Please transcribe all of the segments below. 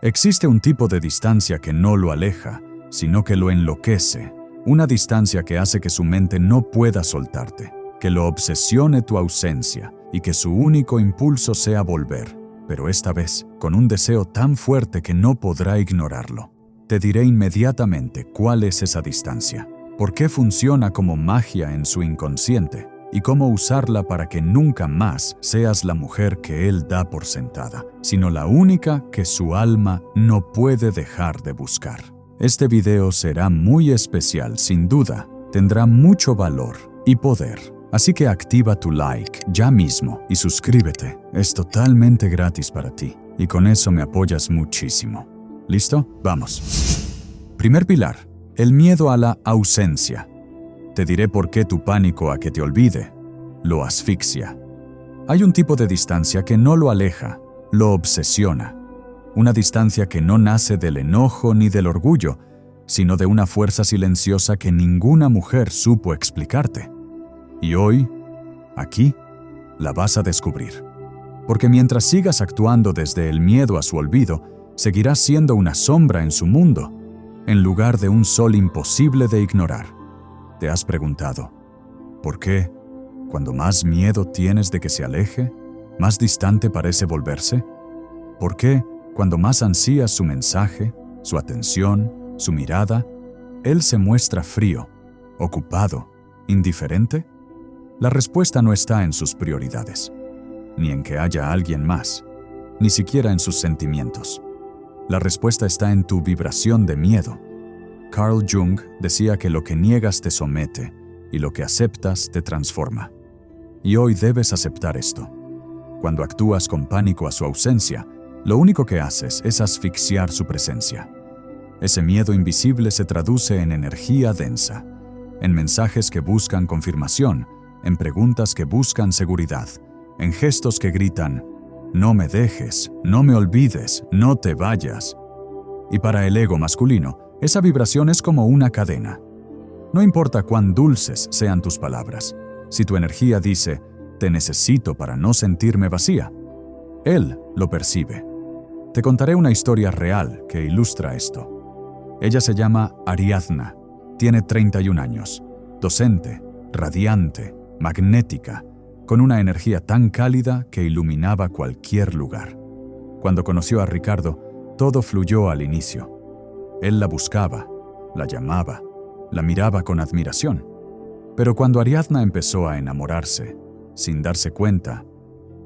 Existe un tipo de distancia que no lo aleja, sino que lo enloquece. Una distancia que hace que su mente no pueda soltarte, que lo obsesione tu ausencia y que su único impulso sea volver, pero esta vez con un deseo tan fuerte que no podrá ignorarlo. Te diré inmediatamente cuál es esa distancia, por qué funciona como magia en su inconsciente y cómo usarla para que nunca más seas la mujer que él da por sentada, sino la única que su alma no puede dejar de buscar. Este video será muy especial, sin duda, tendrá mucho valor y poder. Así que activa tu like ya mismo y suscríbete. Es totalmente gratis para ti y con eso me apoyas muchísimo. ¿Listo? Vamos. Primer pilar, el miedo a la ausencia. Te diré por qué tu pánico a que te olvide lo asfixia. Hay un tipo de distancia que no lo aleja, lo obsesiona. Una distancia que no nace del enojo ni del orgullo, sino de una fuerza silenciosa que ninguna mujer supo explicarte. Y hoy, aquí, la vas a descubrir. Porque mientras sigas actuando desde el miedo a su olvido, seguirás siendo una sombra en su mundo, en lugar de un sol imposible de ignorar. ¿Te has preguntado, por qué, cuando más miedo tienes de que se aleje, más distante parece volverse? ¿Por qué, cuando más ansías su mensaje, su atención, su mirada, él se muestra frío, ocupado, indiferente? La respuesta no está en sus prioridades, ni en que haya alguien más, ni siquiera en sus sentimientos. La respuesta está en tu vibración de miedo. Carl Jung decía que lo que niegas te somete y lo que aceptas te transforma. Y hoy debes aceptar esto. Cuando actúas con pánico a su ausencia, lo único que haces es asfixiar su presencia. Ese miedo invisible se traduce en energía densa, en mensajes que buscan confirmación, en preguntas que buscan seguridad, en gestos que gritan, no me dejes, no me olvides, no te vayas. Y para el ego masculino, esa vibración es como una cadena. No importa cuán dulces sean tus palabras, si tu energía dice, te necesito para no sentirme vacía, él lo percibe. Te contaré una historia real que ilustra esto. Ella se llama Ariadna, tiene 31 años, docente, radiante, magnética, con una energía tan cálida que iluminaba cualquier lugar. Cuando conoció a Ricardo, todo fluyó al inicio. Él la buscaba, la llamaba, la miraba con admiración. Pero cuando Ariadna empezó a enamorarse, sin darse cuenta,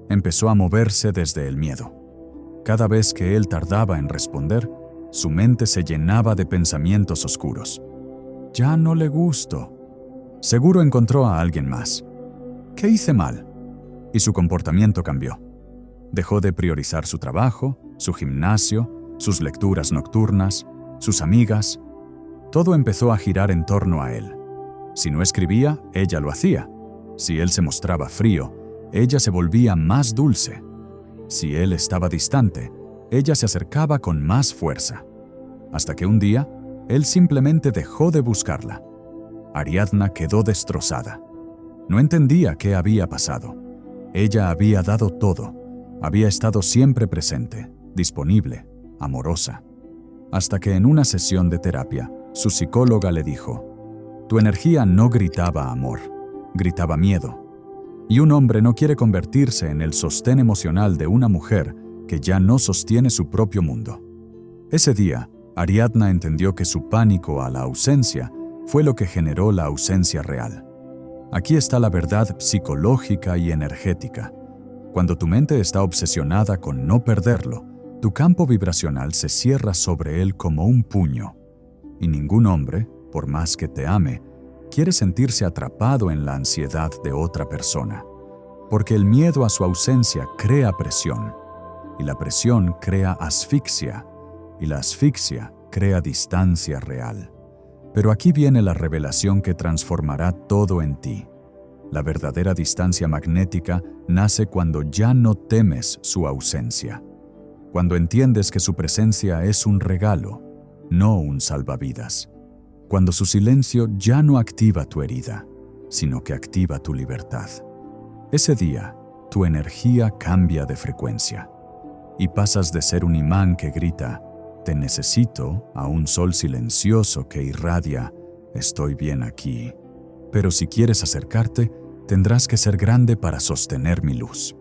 empezó a moverse desde el miedo. Cada vez que él tardaba en responder, su mente se llenaba de pensamientos oscuros. Ya no le gusto. Seguro encontró a alguien más. ¿Qué hice mal? Y su comportamiento cambió. Dejó de priorizar su trabajo, su gimnasio, sus lecturas nocturnas, sus amigas. Todo empezó a girar en torno a él. Si no escribía, ella lo hacía. Si él se mostraba frío, ella se volvía más dulce. Si él estaba distante, ella se acercaba con más fuerza. Hasta que un día, él simplemente dejó de buscarla. Ariadna quedó destrozada. No entendía qué había pasado. Ella había dado todo. Había estado siempre presente, disponible, amorosa. Hasta que en una sesión de terapia, su psicóloga le dijo, tu energía no gritaba amor, gritaba miedo. Y un hombre no quiere convertirse en el sostén emocional de una mujer que ya no sostiene su propio mundo. Ese día, Ariadna entendió que su pánico a la ausencia fue lo que generó la ausencia real. Aquí está la verdad psicológica y energética. Cuando tu mente está obsesionada con no perderlo, tu campo vibracional se cierra sobre él como un puño. Y ningún hombre, por más que te ame, quiere sentirse atrapado en la ansiedad de otra persona. Porque el miedo a su ausencia crea presión, y la presión crea asfixia, y la asfixia crea distancia real. Pero aquí viene la revelación que transformará todo en ti. La verdadera distancia magnética nace cuando ya no temes su ausencia. Cuando entiendes que su presencia es un regalo, no un salvavidas. Cuando su silencio ya no activa tu herida, sino que activa tu libertad. Ese día, tu energía cambia de frecuencia y pasas de ser un imán que grita, Te necesito a un sol silencioso que irradia, estoy bien aquí. Pero si quieres acercarte, tendrás que ser grande para sostener mi luz.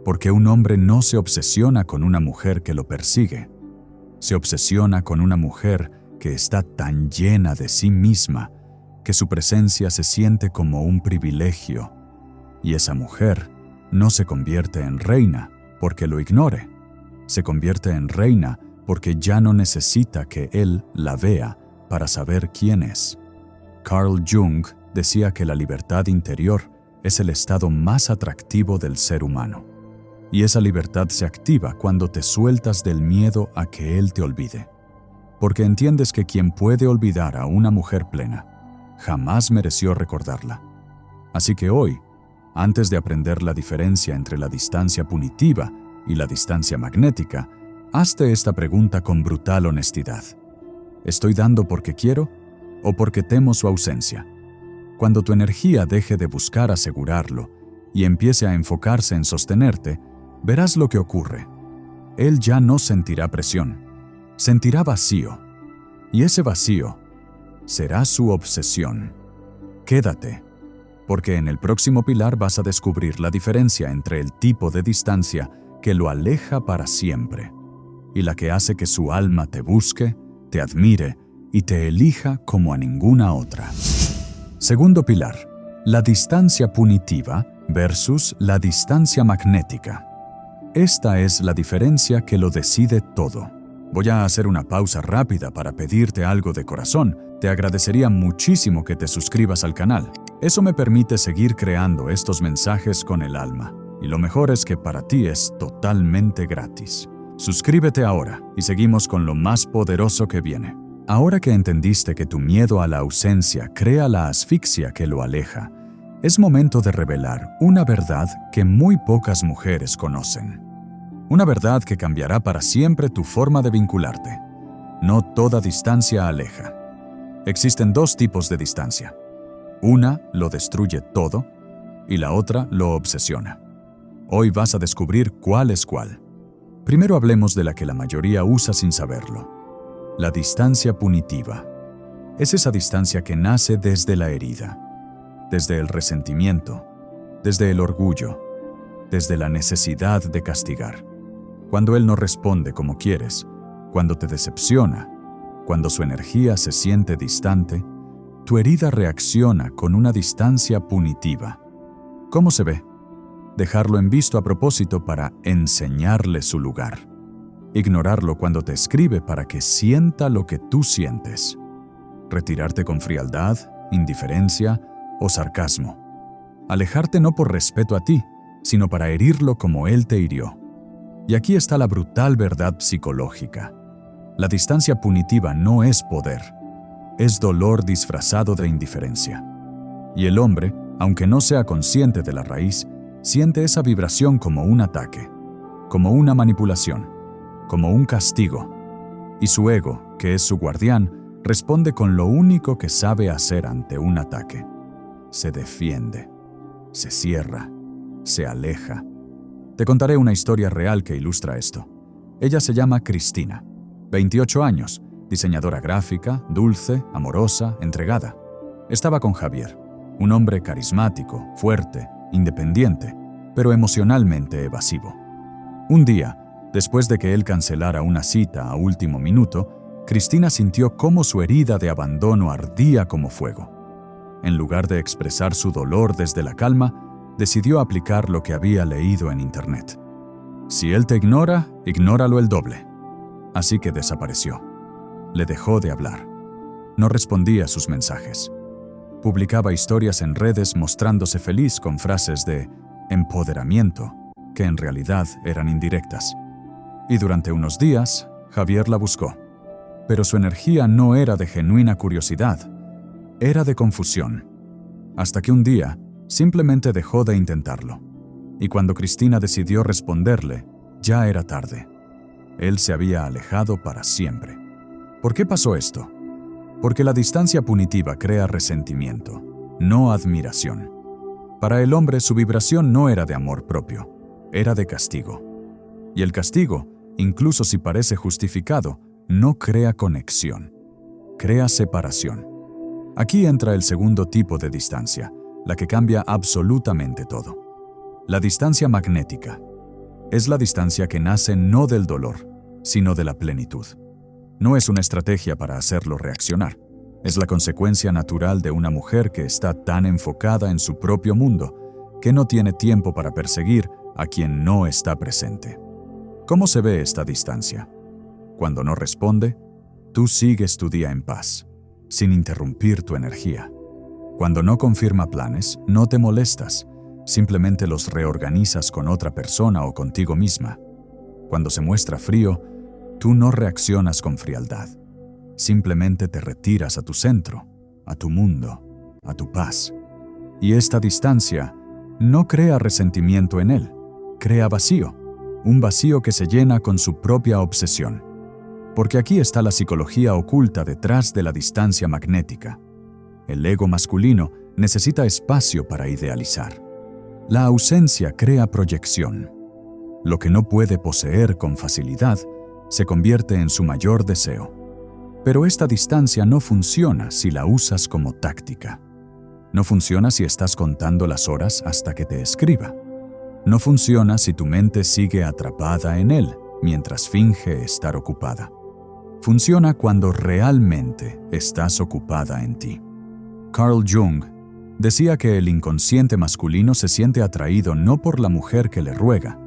Porque un hombre no se obsesiona con una mujer que lo persigue. Se obsesiona con una mujer que está tan llena de sí misma que su presencia se siente como un privilegio. Y esa mujer no se convierte en reina porque lo ignore. Se convierte en reina porque ya no necesita que él la vea para saber quién es. Carl Jung decía que la libertad interior es el estado más atractivo del ser humano. Y esa libertad se activa cuando te sueltas del miedo a que él te olvide. Porque entiendes que quien puede olvidar a una mujer plena jamás mereció recordarla. Así que hoy, antes de aprender la diferencia entre la distancia punitiva y la distancia magnética, hazte esta pregunta con brutal honestidad. ¿Estoy dando porque quiero o porque temo su ausencia? Cuando tu energía deje de buscar asegurarlo y empiece a enfocarse en sostenerte, verás lo que ocurre. Él ya no sentirá presión, sentirá vacío. Y ese vacío será su obsesión. Quédate, porque en el próximo pilar vas a descubrir la diferencia entre el tipo de distancia que lo aleja para siempre y la que hace que su alma te busque, te admire y te elija como a ninguna otra. Segundo pilar, la distancia punitiva versus la distancia magnética. Esta es la diferencia que lo decide todo. Voy a hacer una pausa rápida para pedirte algo de corazón. Te agradecería muchísimo que te suscribas al canal. Eso me permite seguir creando estos mensajes con el alma. Y lo mejor es que para ti es totalmente gratis. Suscríbete ahora y seguimos con lo más poderoso que viene. Ahora que entendiste que tu miedo a la ausencia crea la asfixia que lo aleja, es momento de revelar una verdad que muy pocas mujeres conocen. Una verdad que cambiará para siempre tu forma de vincularte. No toda distancia aleja. Existen dos tipos de distancia. Una lo destruye todo y la otra lo obsesiona. Hoy vas a descubrir cuál es cuál. Primero hablemos de la que la mayoría usa sin saberlo. La distancia punitiva. Es esa distancia que nace desde la herida, desde el resentimiento, desde el orgullo, desde la necesidad de castigar. Cuando él no responde como quieres, cuando te decepciona, cuando su energía se siente distante, tu herida reacciona con una distancia punitiva. ¿Cómo se ve? Dejarlo en visto a propósito para enseñarle su lugar. Ignorarlo cuando te escribe para que sienta lo que tú sientes. Retirarte con frialdad, indiferencia o sarcasmo. Alejarte no por respeto a ti, sino para herirlo como él te hirió. Y aquí está la brutal verdad psicológica. La distancia punitiva no es poder, es dolor disfrazado de indiferencia. Y el hombre, aunque no sea consciente de la raíz, siente esa vibración como un ataque, como una manipulación, como un castigo. Y su ego, que es su guardián, responde con lo único que sabe hacer ante un ataque. Se defiende, se cierra, se aleja. Te contaré una historia real que ilustra esto. Ella se llama Cristina, 28 años, diseñadora gráfica, dulce, amorosa, entregada. Estaba con Javier, un hombre carismático, fuerte, independiente, pero emocionalmente evasivo. Un día, después de que él cancelara una cita a último minuto, Cristina sintió cómo su herida de abandono ardía como fuego. En lugar de expresar su dolor desde la calma, decidió aplicar lo que había leído en internet. Si él te ignora, ignóralo el doble. Así que desapareció. Le dejó de hablar. No respondía a sus mensajes. Publicaba historias en redes mostrándose feliz con frases de empoderamiento, que en realidad eran indirectas. Y durante unos días, Javier la buscó. Pero su energía no era de genuina curiosidad, era de confusión. Hasta que un día, simplemente dejó de intentarlo. Y cuando Cristina decidió responderle, ya era tarde. Él se había alejado para siempre. ¿Por qué pasó esto? Porque la distancia punitiva crea resentimiento, no admiración. Para el hombre su vibración no era de amor propio, era de castigo. Y el castigo, incluso si parece justificado, no crea conexión, crea separación. Aquí entra el segundo tipo de distancia, la que cambia absolutamente todo. La distancia magnética. Es la distancia que nace no del dolor, sino de la plenitud. No es una estrategia para hacerlo reaccionar. Es la consecuencia natural de una mujer que está tan enfocada en su propio mundo que no tiene tiempo para perseguir a quien no está presente. ¿Cómo se ve esta distancia? Cuando no responde, tú sigues tu día en paz, sin interrumpir tu energía. Cuando no confirma planes, no te molestas, simplemente los reorganizas con otra persona o contigo misma. Cuando se muestra frío, tú no reaccionas con frialdad. Simplemente te retiras a tu centro, a tu mundo, a tu paz. Y esta distancia no crea resentimiento en él, crea vacío, un vacío que se llena con su propia obsesión. Porque aquí está la psicología oculta detrás de la distancia magnética. El ego masculino necesita espacio para idealizar. La ausencia crea proyección. Lo que no puede poseer con facilidad se convierte en su mayor deseo. Pero esta distancia no funciona si la usas como táctica. No funciona si estás contando las horas hasta que te escriba. No funciona si tu mente sigue atrapada en él mientras finge estar ocupada. Funciona cuando realmente estás ocupada en ti. Carl Jung decía que el inconsciente masculino se siente atraído no por la mujer que le ruega,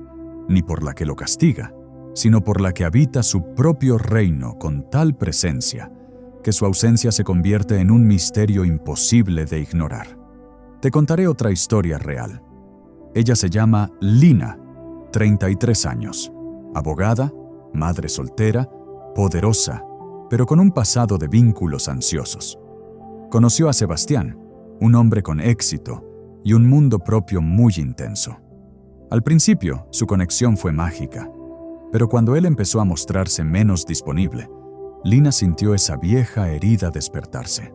ni por la que lo castiga, sino por la que habita su propio reino con tal presencia que su ausencia se convierte en un misterio imposible de ignorar. Te contaré otra historia real. Ella se llama Lina, 33 años, abogada, madre soltera, poderosa, pero con un pasado de vínculos ansiosos. Conoció a Sebastián, un hombre con éxito y un mundo propio muy intenso. Al principio, su conexión fue mágica, pero cuando él empezó a mostrarse menos disponible, Lina sintió esa vieja herida despertarse.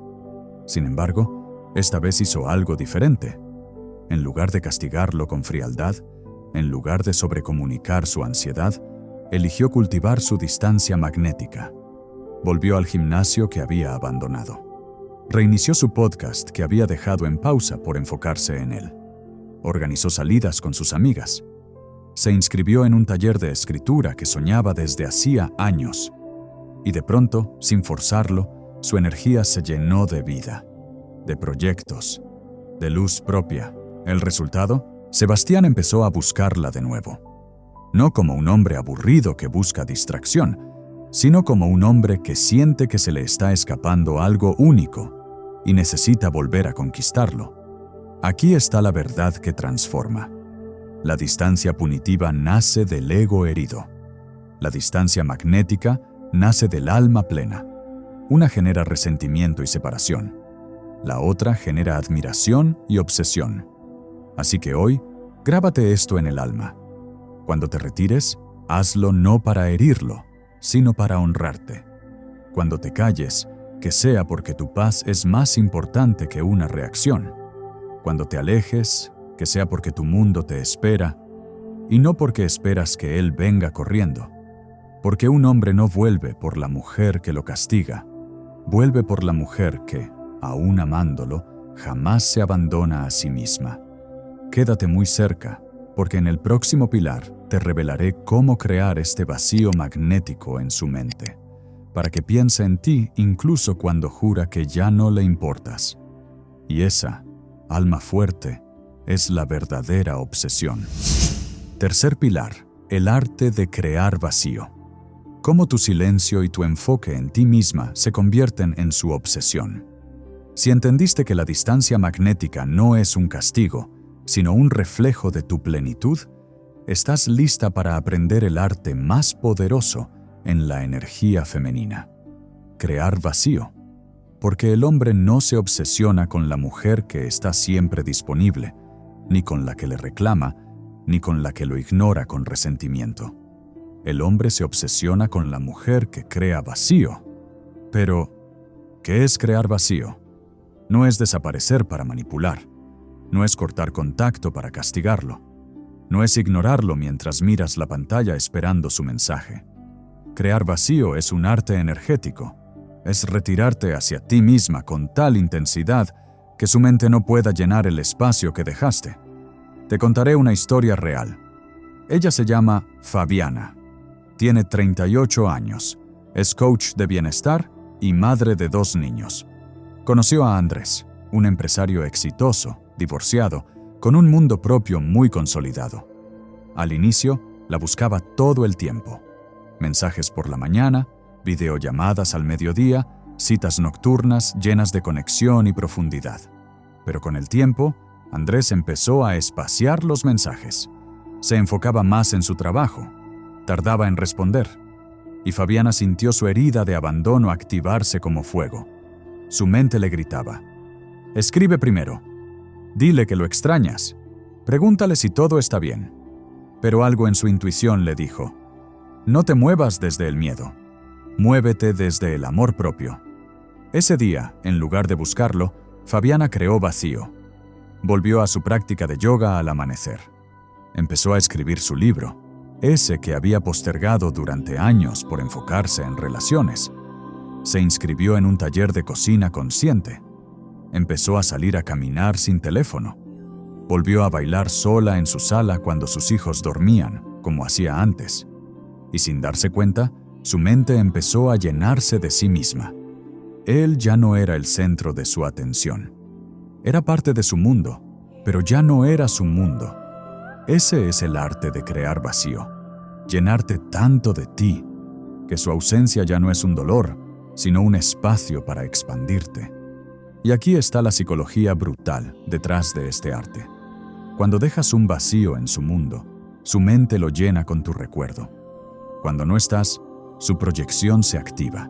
Sin embargo, esta vez hizo algo diferente. En lugar de castigarlo con frialdad, en lugar de sobrecomunicar su ansiedad, eligió cultivar su distancia magnética. Volvió al gimnasio que había abandonado. Reinició su podcast que había dejado en pausa por enfocarse en él. Organizó salidas con sus amigas. Se inscribió en un taller de escritura que soñaba desde hacía años. Y de pronto, sin forzarlo, su energía se llenó de vida, de proyectos, de luz propia. El resultado, Sebastián empezó a buscarla de nuevo. No como un hombre aburrido que busca distracción, sino como un hombre que siente que se le está escapando algo único y necesita volver a conquistarlo. Aquí está la verdad que transforma. La distancia punitiva nace del ego herido. La distancia magnética nace del alma plena. Una genera resentimiento y separación. La otra genera admiración y obsesión. Así que hoy, grábate esto en el alma. Cuando te retires, hazlo no para herirlo, sino para honrarte. Cuando te calles, que sea porque tu paz es más importante que una reacción. Cuando te alejes, que sea porque tu mundo te espera, y no porque esperas que él venga corriendo. Porque un hombre no vuelve por la mujer que lo castiga, vuelve por la mujer que, aún amándolo, jamás se abandona a sí misma. Quédate muy cerca, porque en el próximo pilar te revelaré cómo crear este vacío magnético en su mente, para que piense en ti incluso cuando jura que ya no le importas. Y esa, alma fuerte, es la verdadera obsesión. Tercer pilar, el arte de crear vacío. Cómo tu silencio y tu enfoque en ti misma se convierten en su obsesión. Si entendiste que la distancia magnética no es un castigo, sino un reflejo de tu plenitud, estás lista para aprender el arte más poderoso en la energía femenina. Crear vacío. Porque el hombre no se obsesiona con la mujer que está siempre disponible, ni con la que le reclama, ni con la que lo ignora con resentimiento. El hombre se obsesiona con la mujer que crea vacío. Pero, ¿qué es crear vacío? No es desaparecer para manipular. No es cortar contacto para castigarlo. No es ignorarlo mientras miras la pantalla esperando su mensaje. Crear vacío es un arte energético. Es retirarte hacia ti misma con tal intensidad que su mente no pueda llenar el espacio que dejaste. Te contaré una historia real. Ella se llama Fabiana. Tiene 38 años. Es coach de bienestar y madre de 2 niños. Conoció a Andrés, un empresario exitoso, divorciado, con un mundo propio muy consolidado. Al inicio, la buscaba todo el tiempo. Mensajes por la mañana, videollamadas al mediodía, citas nocturnas llenas de conexión y profundidad. Pero con el tiempo, Andrés empezó a espaciar los mensajes. Se enfocaba más en su trabajo. Tardaba en responder. Y Fabiana sintió su herida de abandono activarse como fuego. Su mente le gritaba: escribe primero. Dile que lo extrañas. Pregúntale si todo está bien. Pero algo en su intuición le dijo: no te muevas desde el miedo. Muévete desde el amor propio. Ese día, en lugar de buscarlo, Fabiana creó vacío. Volvió a su práctica de yoga al amanecer. Empezó a escribir su libro, ese que había postergado durante años por enfocarse en relaciones. Se inscribió en un taller de cocina consciente. Empezó a salir a caminar sin teléfono. Volvió a bailar sola en su sala cuando sus hijos dormían, como hacía antes. Y sin darse cuenta, su mente empezó a llenarse de sí misma. Él ya no era el centro de su atención. Era parte de su mundo, pero ya no era su mundo. Ese es el arte de crear vacío. Llenarte tanto de ti, que su ausencia ya no es un dolor, sino un espacio para expandirte. Y aquí está la psicología brutal detrás de este arte. Cuando dejas un vacío en su mundo, su mente lo llena con tu recuerdo. Cuando no estás, su proyección se activa.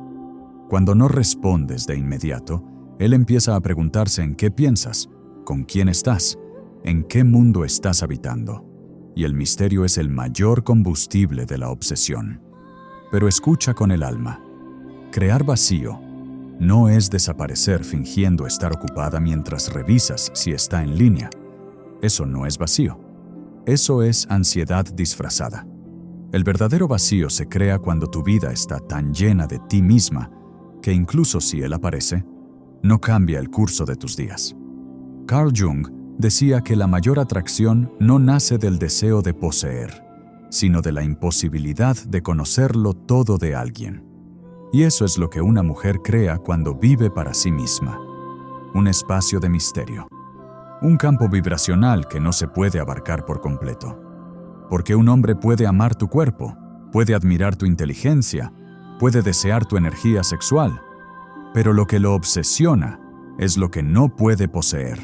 Cuando no respondes de inmediato, él empieza a preguntarse en qué piensas, con quién estás, en qué mundo estás habitando. Y el misterio es el mayor combustible de la obsesión. Pero escucha con el alma. Crear vacío no es desaparecer fingiendo estar ocupada mientras revisas si está en línea. Eso no es vacío. Eso es ansiedad disfrazada. El verdadero vacío se crea cuando tu vida está tan llena de ti misma que incluso si él aparece, no cambia el curso de tus días. Carl Jung decía que la mayor atracción no nace del deseo de poseer, sino de la imposibilidad de conocerlo todo de alguien. Y eso es lo que una mujer crea cuando vive para sí misma. Un espacio de misterio. Un campo vibracional que no se puede abarcar por completo. Porque un hombre puede amar tu cuerpo, puede admirar tu inteligencia, puede desear tu energía sexual, pero lo que lo obsesiona es lo que no puede poseer: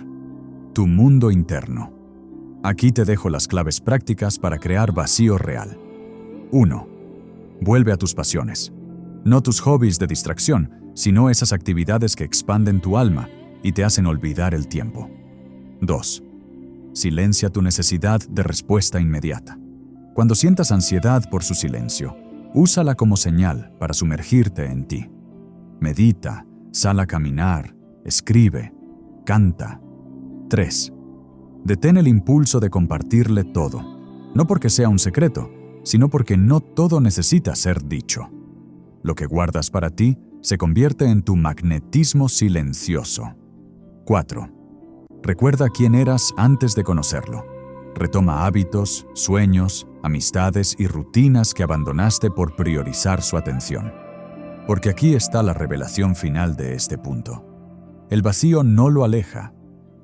tu mundo interno. Aquí te dejo las claves prácticas para crear vacío real. 1. Vuelve a tus pasiones. No tus hobbies de distracción, sino esas actividades que expanden tu alma y te hacen olvidar el tiempo. 2. Silencia tu necesidad de respuesta inmediata. Cuando sientas ansiedad por su silencio, úsala como señal para sumergirte en ti. Medita, sal a caminar, escribe, canta. 3. Detén el impulso de compartirle todo, no porque sea un secreto, sino porque no todo necesita ser dicho. Lo que guardas para ti se convierte en tu magnetismo silencioso. 4. Recuerda quién eras antes de conocerlo. Retoma hábitos, sueños, amistades y rutinas que abandonaste por priorizar su atención. Porque aquí está la revelación final de este punto. El vacío no lo aleja.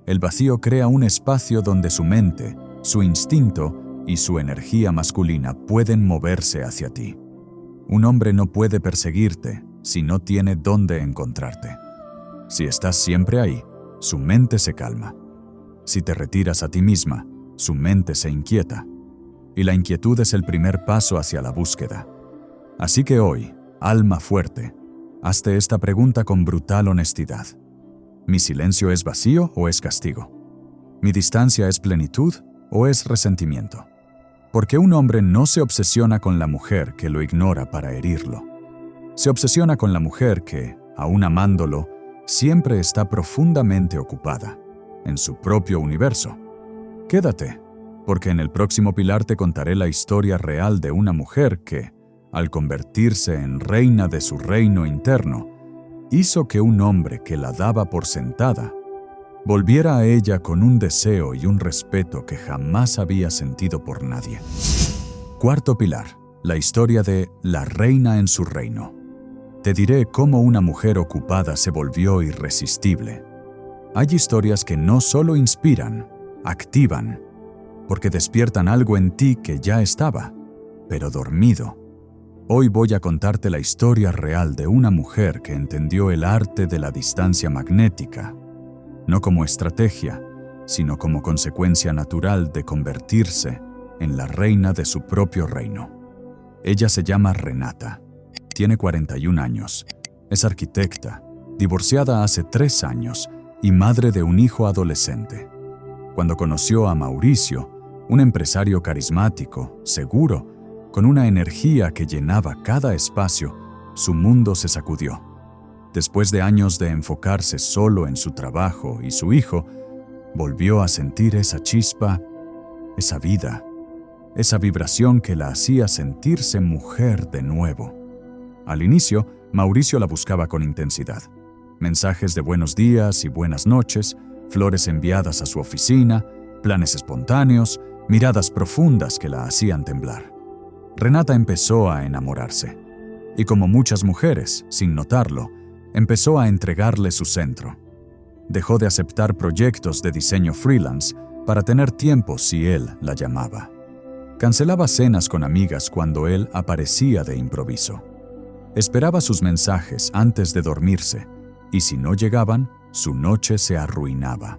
El vacío crea un espacio donde su mente, su instinto y su energía masculina pueden moverse hacia ti. Un hombre no puede perseguirte si no tiene dónde encontrarte. Si estás siempre ahí, su mente se calma. Si te retiras a ti misma, su mente se inquieta. Y la inquietud es el primer paso hacia la búsqueda. Así que hoy, alma fuerte, hazte esta pregunta con brutal honestidad. ¿Mi silencio es vacío o es castigo? ¿Mi distancia es plenitud o es resentimiento? Porque un hombre no se obsesiona con la mujer que lo ignora para herirlo. Se obsesiona con la mujer que, aun amándolo, siempre está profundamente ocupada, en su propio universo. Quédate, porque en el próximo pilar te contaré la historia real de una mujer que, al convertirse en reina de su reino interno, hizo que un hombre que la daba por sentada volviera a ella con un deseo y un respeto que jamás había sentido por nadie. Cuarto pilar, la historia de la reina en su reino. Te diré cómo una mujer ocupada se volvió irresistible. Hay historias que no solo inspiran, activan, porque despiertan algo en ti que ya estaba, pero dormido. Hoy voy a contarte la historia real de una mujer que entendió el arte de la distancia magnética, no como estrategia, sino como consecuencia natural de convertirse en la reina de su propio reino. Ella se llama Renata, tiene 41 años, es arquitecta, divorciada hace 3 años y madre de un hijo adolescente. Cuando conoció a Mauricio, un empresario carismático, seguro, con una energía que llenaba cada espacio, su mundo se sacudió. Después de años de enfocarse solo en su trabajo y su hijo, volvió a sentir esa chispa, esa vida, esa vibración que la hacía sentirse mujer de nuevo. Al inicio, Mauricio la buscaba con intensidad. Mensajes de buenos días y buenas noches, flores enviadas a su oficina, planes espontáneos, miradas profundas que la hacían temblar. Renata empezó a enamorarse, y como muchas mujeres, sin notarlo, empezó a entregarle su centro. Dejó de aceptar proyectos de diseño freelance para tener tiempo si él la llamaba. Cancelaba cenas con amigas cuando él aparecía de improviso. Esperaba sus mensajes antes de dormirse, y si no llegaban, su noche se arruinaba.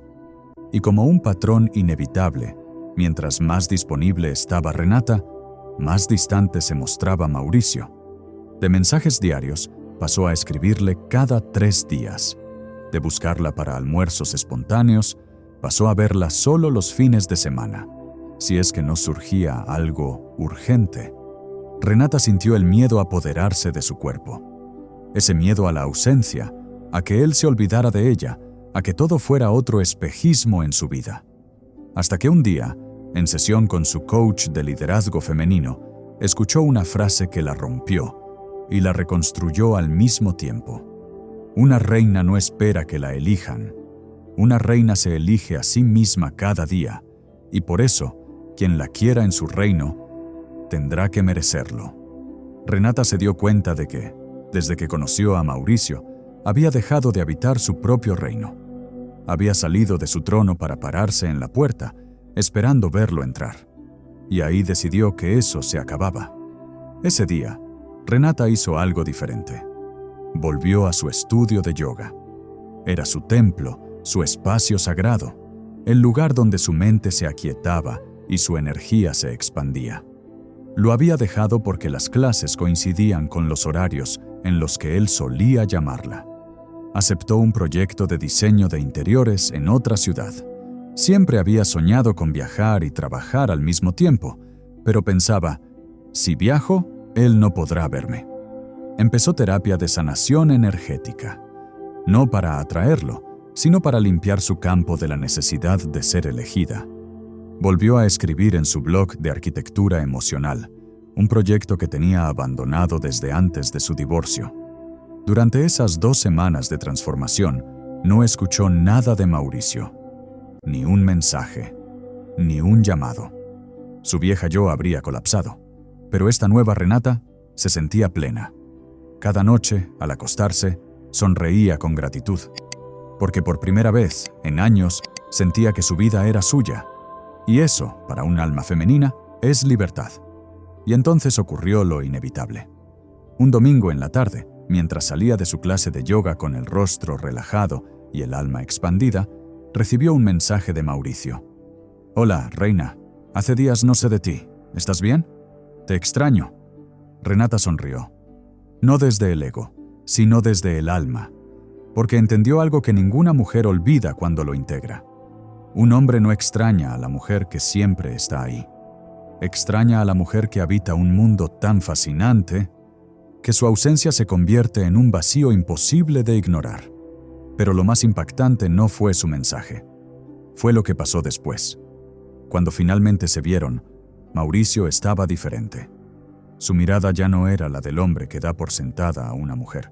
Y como un patrón inevitable, mientras más disponible estaba Renata, más distante se mostraba Mauricio. De mensajes diarios, pasó a escribirle cada 3 días. De buscarla para almuerzos espontáneos, pasó a verla solo los fines de semana, si es que no surgía algo urgente. Renata sintió el miedo a apoderarse de su cuerpo. Ese miedo a la ausencia, a que él se olvidara de ella, a que todo fuera otro espejismo en su vida. Hasta que un día, en sesión con su coach de liderazgo femenino, escuchó una frase que la rompió y la reconstruyó al mismo tiempo. Una reina no espera que la elijan. Una reina se elige a sí misma cada día, y por eso, quien la quiera en su reino, tendrá que merecerlo. Renata se dio cuenta de que, desde que conoció a Mauricio, había dejado de habitar su propio reino. Había salido de su trono para pararse en la puerta, esperando verlo entrar. Y ahí decidió que eso se acababa. Ese día, Renata hizo algo diferente. Volvió a su estudio de yoga. Era su templo, su espacio sagrado, el lugar donde su mente se aquietaba y su energía se expandía. Lo había dejado porque las clases coincidían con los horarios en los que él solía llamarla. Aceptó un proyecto de diseño de interiores en otra ciudad. Siempre había soñado con viajar y trabajar al mismo tiempo, pero pensaba, si viajo, él no podrá verme. Empezó terapia de sanación energética, no para atraerlo, sino para limpiar su campo de la necesidad de ser elegida. Volvió a escribir en su blog de arquitectura emocional, un proyecto que tenía abandonado desde antes de su divorcio. Durante esas 2 semanas de transformación, no escuchó nada de Mauricio. Ni un mensaje, ni un llamado. Su vieja yo habría colapsado, pero esta nueva Renata se sentía plena. Cada noche, al acostarse, sonreía con gratitud, porque por primera vez, en años, sentía que su vida era suya. Y eso, para un alma femenina, es libertad. Y entonces ocurrió lo inevitable. Un domingo en la tarde, mientras salía de su clase de yoga con el rostro relajado y el alma expandida, recibió un mensaje de Mauricio. «Hola, reina. Hace días no sé de ti. ¿Estás bien? Te extraño». Renata sonrió. No desde el ego, sino desde el alma, porque entendió algo que ninguna mujer olvida cuando lo integra. Un hombre no extraña a la mujer que siempre está ahí. Extraña a la mujer que habita un mundo tan fascinante que su ausencia se convierte en un vacío imposible de ignorar. Pero lo más impactante no fue su mensaje. Fue lo que pasó después. Cuando finalmente se vieron, Mauricio estaba diferente. Su mirada ya no era la del hombre que da por sentada a una mujer.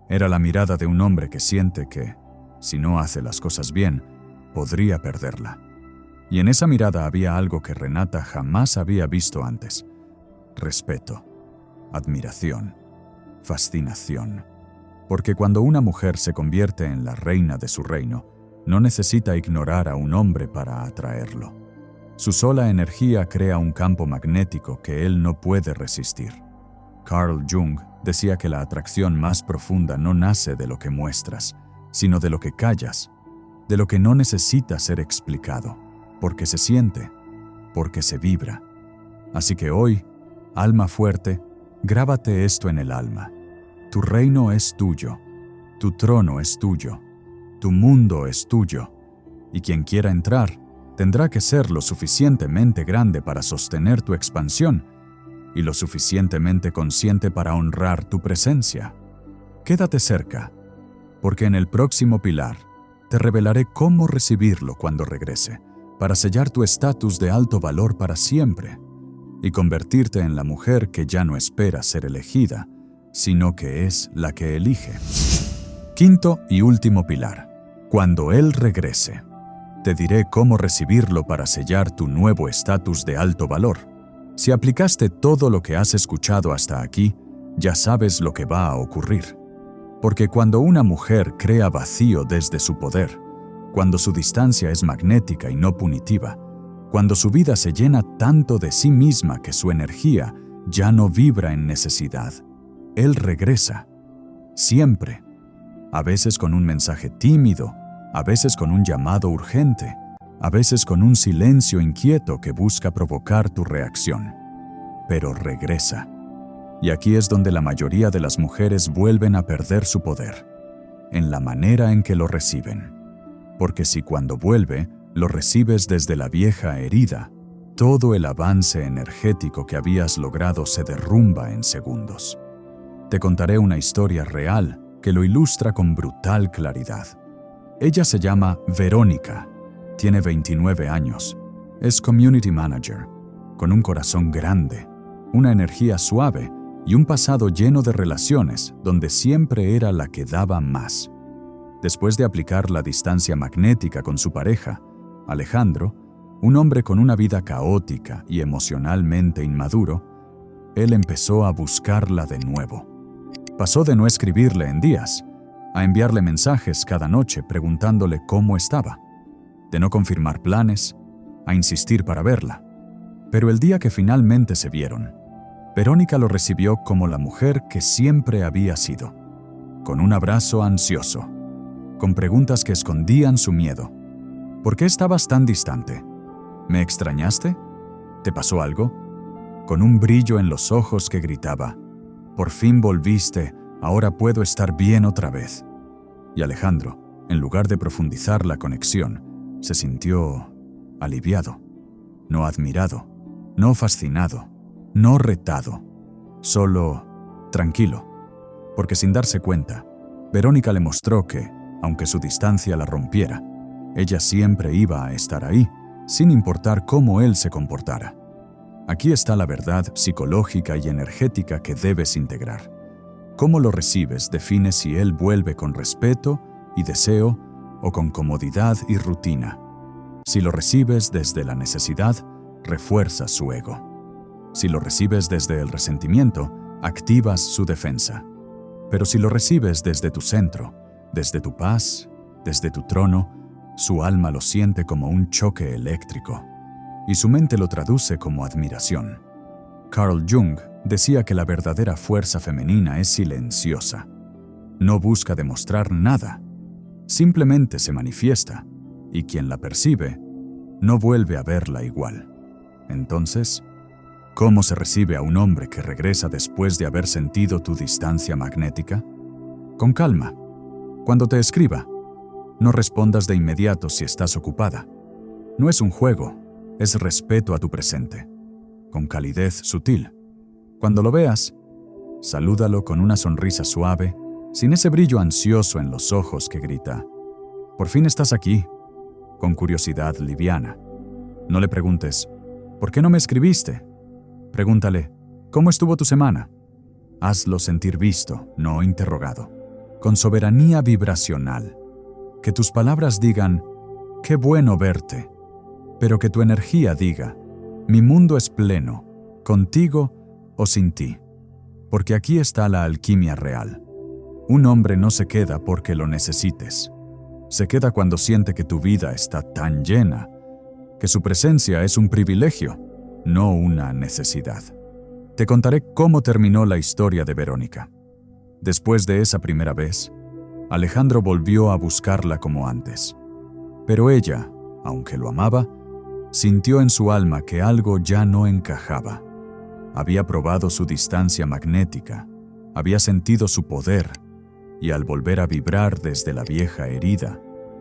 Era la mirada de un hombre que siente que, si no hace las cosas bien, podría perderla. Y en esa mirada había algo que Renata jamás había visto antes: respeto, admiración, fascinación. Porque cuando una mujer se convierte en la reina de su reino, no necesita ignorar a un hombre para atraerlo. Su sola energía crea un campo magnético que él no puede resistir. Carl Jung decía que la atracción más profunda no nace de lo que muestras, sino de lo que callas, de lo que no necesita ser explicado, porque se siente, porque se vibra. Así que hoy, alma fuerte, grábate esto en el alma. Tu reino es tuyo, tu trono es tuyo, tu mundo es tuyo, y quien quiera entrar tendrá que ser lo suficientemente grande para sostener tu expansión y lo suficientemente consciente para honrar tu presencia. Quédate cerca, porque en el próximo pilar te revelaré cómo recibirlo cuando regrese, para sellar tu estatus de alto valor para siempre y convertirte en la mujer que ya no espera ser elegida, sino que es la que elige. Quinto y último pilar. Cuando Él regrese, te diré cómo recibirlo para sellar tu nuevo estatus de alto valor. Si aplicaste todo lo que has escuchado hasta aquí, ya sabes lo que va a ocurrir. Porque cuando una mujer crea vacío desde su poder, cuando su distancia es magnética y no punitiva, cuando su vida se llena tanto de sí misma que su energía ya no vibra en necesidad, Él regresa. Siempre. A veces con un mensaje tímido, a veces con un llamado urgente, a veces con un silencio inquieto que busca provocar tu reacción. Pero regresa. Y aquí es donde la mayoría de las mujeres vuelven a perder su poder, en la manera en que lo reciben. Porque si cuando vuelve, lo recibes desde la vieja herida, todo el avance energético que habías logrado se derrumba en segundos. Te contaré una historia real que lo ilustra con brutal claridad. Ella se llama Verónica, tiene 29 años, es community manager, con un corazón grande, una energía suave y un pasado lleno de relaciones donde siempre era la que daba más. Después de aplicar la distancia magnética con su pareja, Alejandro, un hombre con una vida caótica y emocionalmente inmaduro, él empezó a buscarla de nuevo. Pasó de no escribirle en días a enviarle mensajes cada noche preguntándole cómo estaba, de no confirmar planes, a insistir para verla. Pero el día que finalmente se vieron, Verónica lo recibió como la mujer que siempre había sido, con un abrazo ansioso, con preguntas que escondían su miedo. ¿Por qué estabas tan distante? ¿Me extrañaste? ¿Te pasó algo? Con un brillo en los ojos que gritaba: «Por fin volviste, ahora puedo estar bien otra vez». Y Alejandro, en lugar de profundizar la conexión, se sintió aliviado, no admirado, no fascinado, no retado, solo tranquilo. Porque sin darse cuenta, Verónica le mostró que, aunque su distancia la rompiera, ella siempre iba a estar ahí, sin importar cómo él se comportara. Aquí está la verdad psicológica y energética que debes integrar. Cómo lo recibes define si él vuelve con respeto y deseo o con comodidad y rutina. Si lo recibes desde la necesidad, refuerzas su ego. Si lo recibes desde el resentimiento, activas su defensa. Pero si lo recibes desde tu centro, desde tu paz, desde tu trono, su alma lo siente como un choque eléctrico y su mente lo traduce como admiración. Carl Jung decía que la verdadera fuerza femenina es silenciosa. No busca demostrar nada, simplemente se manifiesta, y quien la percibe no vuelve a verla igual. Entonces, ¿cómo se recibe a un hombre que regresa después de haber sentido tu distancia magnética? Con calma. Cuando te escriba, no respondas de inmediato si estás ocupada. No es un juego, es respeto a tu presente. Con calidez sutil. Cuando lo veas, salúdalo con una sonrisa suave, sin ese brillo ansioso en los ojos que grita: «Por fin estás aquí», con curiosidad liviana. No le preguntes: «¿Por qué no me escribiste?». Pregúntale: ¿Cómo estuvo tu semana? Hazlo sentir visto, no interrogado. Con soberanía vibracional. Que tus palabras digan, qué bueno verte, pero que tu energía diga, mi mundo es pleno, contigo o sin ti. Porque aquí está la alquimia real. Un hombre no se queda porque lo necesites. Se queda cuando siente que tu vida está tan llena, que su presencia es un privilegio, no una necesidad. Te contaré cómo terminó la historia de Verónica. Después de esa primera vez, Alejandro volvió a buscarla como antes. Pero ella, aunque lo amaba, sintió en su alma que algo ya no encajaba. Había probado su distancia magnética, había sentido su poder, y al volver a vibrar desde la vieja herida,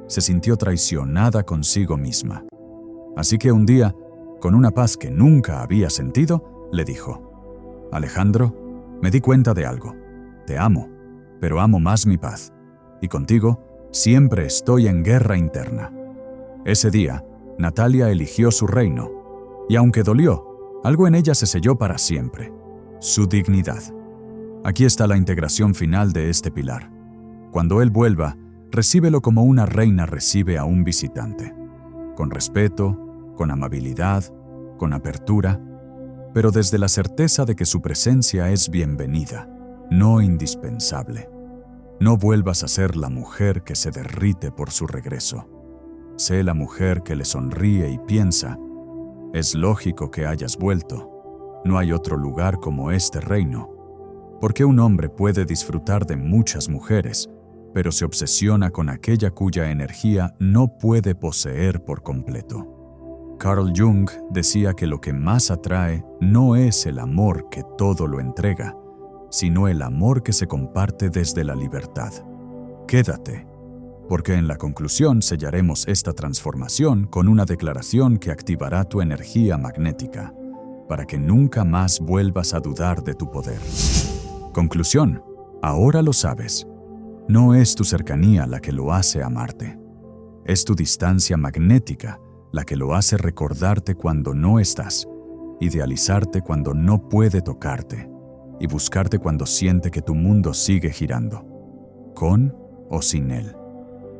se sintió traicionada consigo misma. Así que un día, con una paz que nunca había sentido, le dijo, Alejandro, me di cuenta de algo. Te amo, pero amo más mi paz. Y contigo siempre estoy en guerra interna. Ese día, Natalia eligió su reino, y aunque dolió, algo en ella se selló para siempre: su dignidad. Aquí está la integración final de este pilar. Cuando él vuelva, recíbelo como una reina recibe a un visitante. Con respeto, con amabilidad, con apertura, pero desde la certeza de que su presencia es bienvenida, no indispensable. No vuelvas a ser la mujer que se derrite por su regreso. Sé la mujer que le sonríe y piensa, es lógico que hayas vuelto. No hay otro lugar como este reino. Porque un hombre puede disfrutar de muchas mujeres, pero se obsesiona con aquella cuya energía no puede poseer por completo. Carl Jung decía que lo que más atrae no es el amor que todo lo entrega, sino el amor que se comparte desde la libertad. Quédate, porque en la conclusión sellaremos esta transformación con una declaración que activará tu energía magnética, para que nunca más vuelvas a dudar de tu poder. Conclusión, ahora lo sabes. No es tu cercanía la que lo hace amarte. Es tu distancia magnética la que lo hace recordarte cuando no estás, idealizarte cuando no puede tocarte y buscarte cuando siente que tu mundo sigue girando, con o sin él.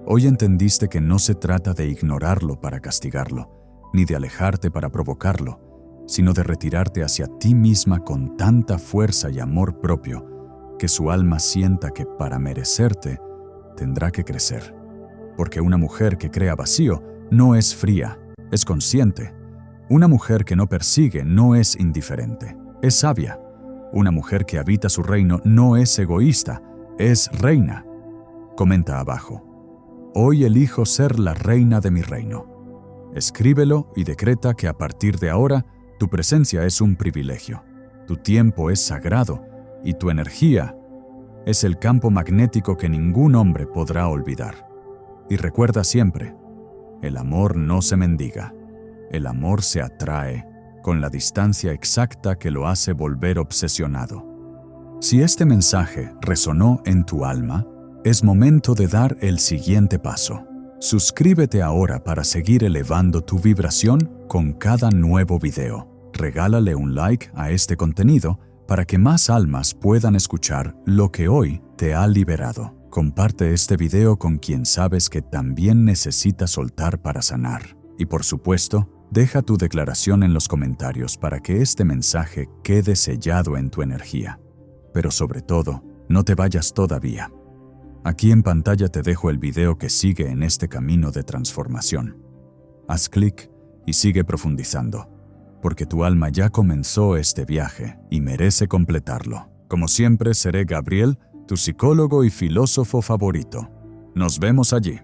Hoy entendiste que no se trata de ignorarlo para castigarlo, ni de alejarte para provocarlo, sino de retirarte hacia ti misma con tanta fuerza y amor propio que su alma sienta que para merecerte tendrá que crecer. Porque una mujer que crea vacío no es fría, es consciente. Una mujer que no persigue no es indiferente, es sabia. Una mujer que habita su reino no es egoísta, es reina. Comenta abajo. Hoy elijo ser la reina de mi reino. Escríbelo y decreta que a partir de ahora tu presencia es un privilegio, tu tiempo es sagrado y tu energía es el campo magnético que ningún hombre podrá olvidar. Y recuerda siempre, el amor no se mendiga, el amor se atrae con la distancia exacta que lo hace volver obsesionado. Si este mensaje resonó en tu alma, es momento de dar el siguiente paso. Suscríbete ahora para seguir elevando tu vibración con cada nuevo video. Regálale un like a este contenido para que más almas puedan escuchar lo que hoy te ha liberado. Comparte este video con quien sabes que también necesita soltar para sanar. Y por supuesto, deja tu declaración en los comentarios para que este mensaje quede sellado en tu energía. Pero sobre todo, no te vayas todavía. Aquí en pantalla te dejo el video que sigue en este camino de transformación. Haz clic y sigue profundizando, porque tu alma ya comenzó este viaje y merece completarlo. Como siempre, seré Gabriel, tu psicólogo y filósofo favorito. Nos vemos allí.